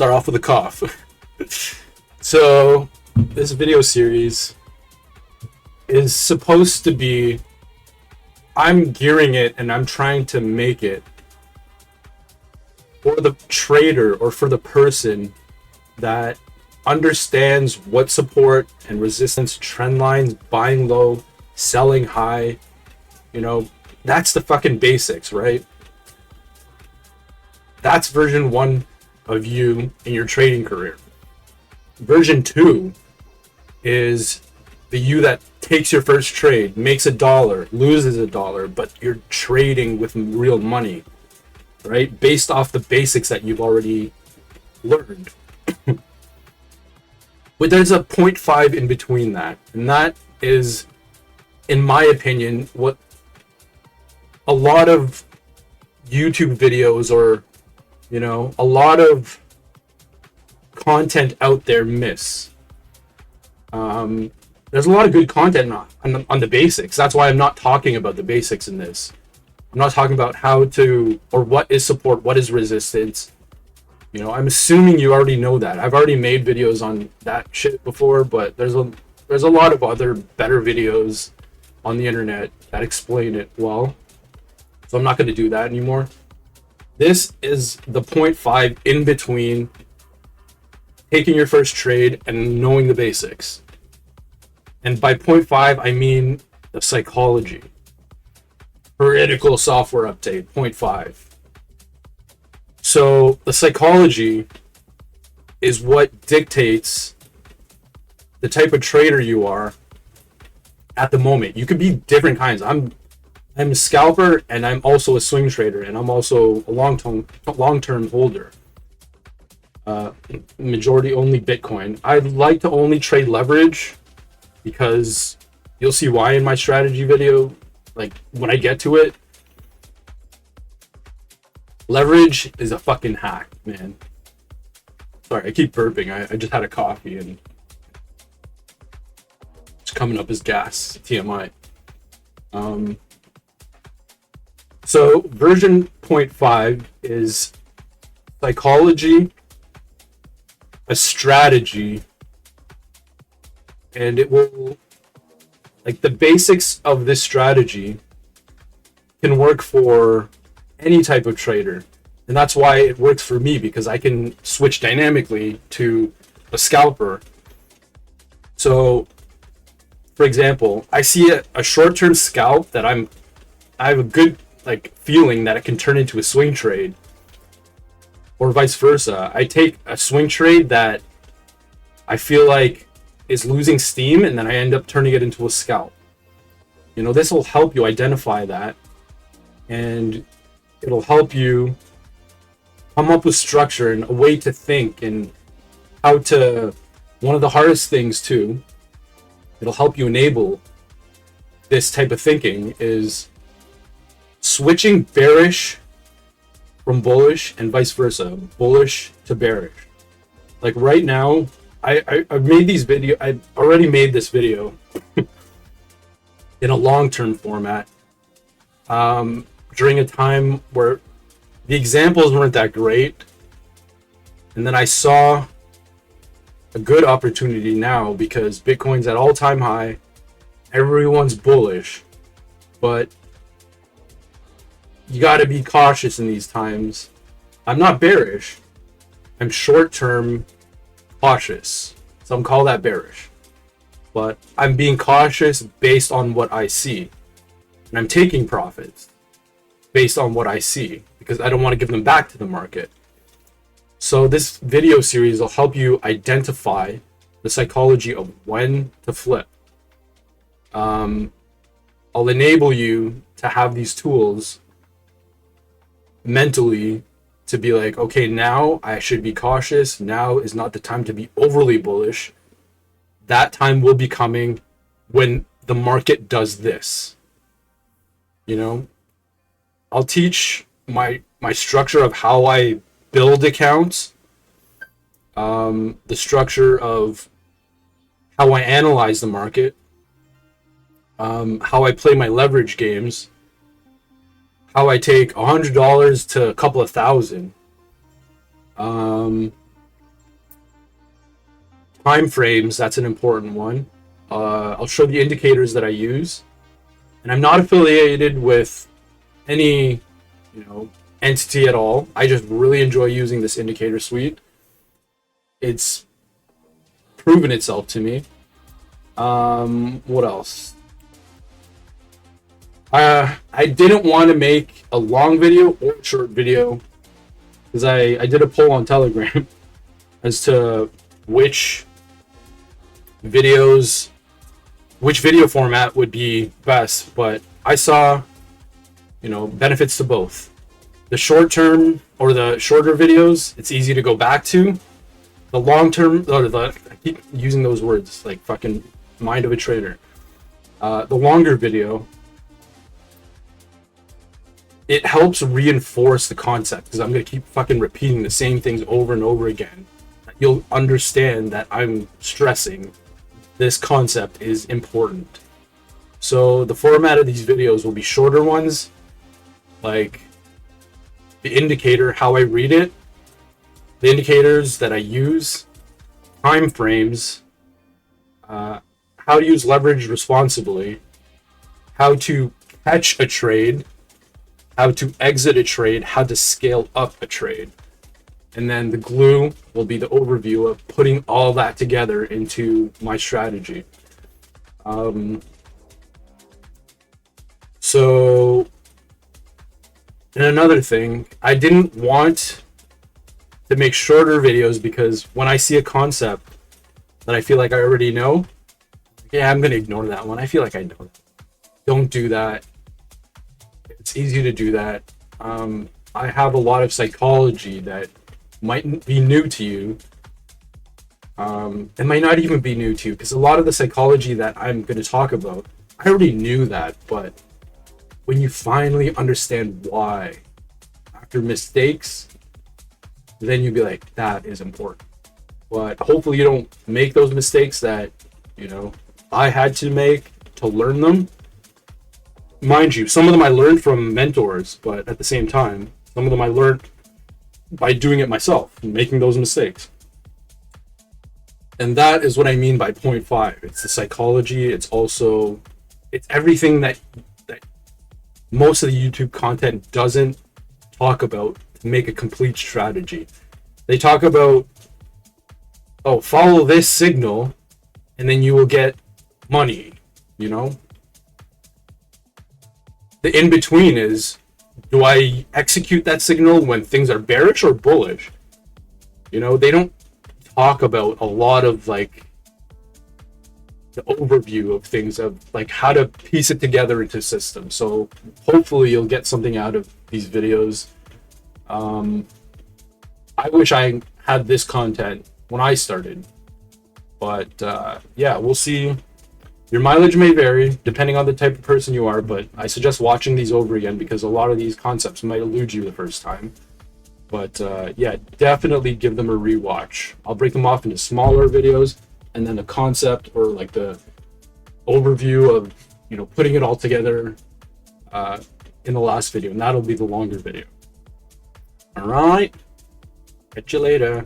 start off with a cough. So, this video series is supposed to be, I'm gearing it and I'm trying to make it for the trader or for the person that understands what support and resistance, trend lines, buying low, selling high, that's the fucking basics, right? That's version 1 of you in your trading career. Version 2 is the you that takes your first trade, makes $1, loses $1, but you're trading with real money, right? Based off the basics that you've already learned. But there's a 0.5 in between that. And that is, in my opinion, what a lot of YouTube videos or, a lot of content out there miss. There's a lot of good content on the basics. That's why I'm not talking about the basics in this. I'm not talking about how to, or what is support, what is resistance. I'm assuming you already know that. I've already made videos on that shit before, but there's a lot of other better videos on the internet that explain it well. So I'm not going to do that anymore. This is the 0.5 in between taking your first trade and knowing the basics. And by 0.5, I mean the psychology. Critical software update, 0.5. So the psychology is what dictates the type of trader you are at the moment. You could be different kinds. I'm a scalper and I'm also a swing trader and I'm also a long-term holder. Majority only Bitcoin. I like to only trade leverage because you'll see why in my strategy video, like when I get to it. Leverage is a fucking hack, man. Sorry, I keep burping. I just had a coffee and it's coming up as gas, TMI. So version 0.5 is psychology, a strategy, and it will, like, the basics of this strategy can work for any type of trader. And that's why it works for me, because I can switch dynamically to a scalper. So, for example, I see a short-term scalp that I have a good feeling that it can turn into a swing trade, or vice versa. I take a swing trade that I feel like is losing steam, and then I end up turning it into a scalp. This will help you identify that, and it'll help you come up with structure and a way to think and how to, one of the hardest things too, it'll help you enable this type of thinking is switching bearish from bullish and vice versa, bullish to bearish. Like right now, I've made these videos, I already made this video in a long-term format during a time where the examples weren't that great. And then I saw a good opportunity now because Bitcoin's at all-time high, everyone's bullish, but you got to be cautious in these times. I'm not bearish. I'm short-term cautious. Some call that bearish. But I'm being cautious based on what I see. And I'm taking profits based on what I see because I don't want to give them back to the market. So this video series will help you identify the psychology of when to flip. I'll enable you to have these tools mentally to be like, okay, now I should be cautious. Now is not the time to be overly bullish. That time will be coming when the market does this. I'll teach my structure of how I build accounts, the structure of how I analyze the market, how I play my leverage games, how I take $100 to a couple of thousand, Time frames, that's an important one. I'll show the indicators that I use, and I'm not affiliated with any, entity at all. I just really enjoy using this indicator suite. It's proven itself to me. What else? I didn't want to make a long video or a short video because I did a poll on Telegram as to which video format would be best, but I saw, benefits to both. The short term or the shorter videos, it's easy to go back to. The long term, I keep using those words like fucking mind of a trader. The longer video, it helps reinforce the concept because I'm gonna keep fucking repeating the same things over and over again. You'll understand that I'm stressing this concept is important. So the format of these videos will be shorter ones, like the indicator, how I read it, the indicators that I use, time frames, how to use leverage responsibly, how to catch a trade, how to exit a trade, how to scale up a trade. And then the glue will be the overview of putting all that together into my strategy. So, and another thing, I didn't want to make shorter videos because when I see a concept that I feel like I already know, yeah, I'm going to ignore that one. I feel like I know that. Don't do that. It's easy to do that. I have a lot of psychology that might be new to you. It might not even be new to you because a lot of the psychology that I'm going to talk about, I already knew that, but when you finally understand why after mistakes, then you'll be like, that is important. But hopefully you don't make those mistakes that, I had to make to learn them. Mind you, some of them I learned from mentors, but at the same time, some of them I learned by doing it myself and making those mistakes. And that is what I mean by point 5. It's the psychology. It's everything that most of the YouTube content doesn't talk about to make a complete strategy. They talk about, follow this signal and then you will get money, The in-between is, do I execute that signal when things are bearish or bullish? They don't talk about a lot of the overview of things of how to piece it together into systems. So hopefully you'll get something out of these videos. I wish I had this content when I started, but yeah, we'll see. Your mileage may vary depending on the type of person you are, but I suggest watching these over again because a lot of these concepts might elude you the first time. But yeah, definitely give them a rewatch. I'll break them off into smaller videos and then the concept or the overview of, putting it all together in the last video, and that'll be the longer video. All right, catch you later.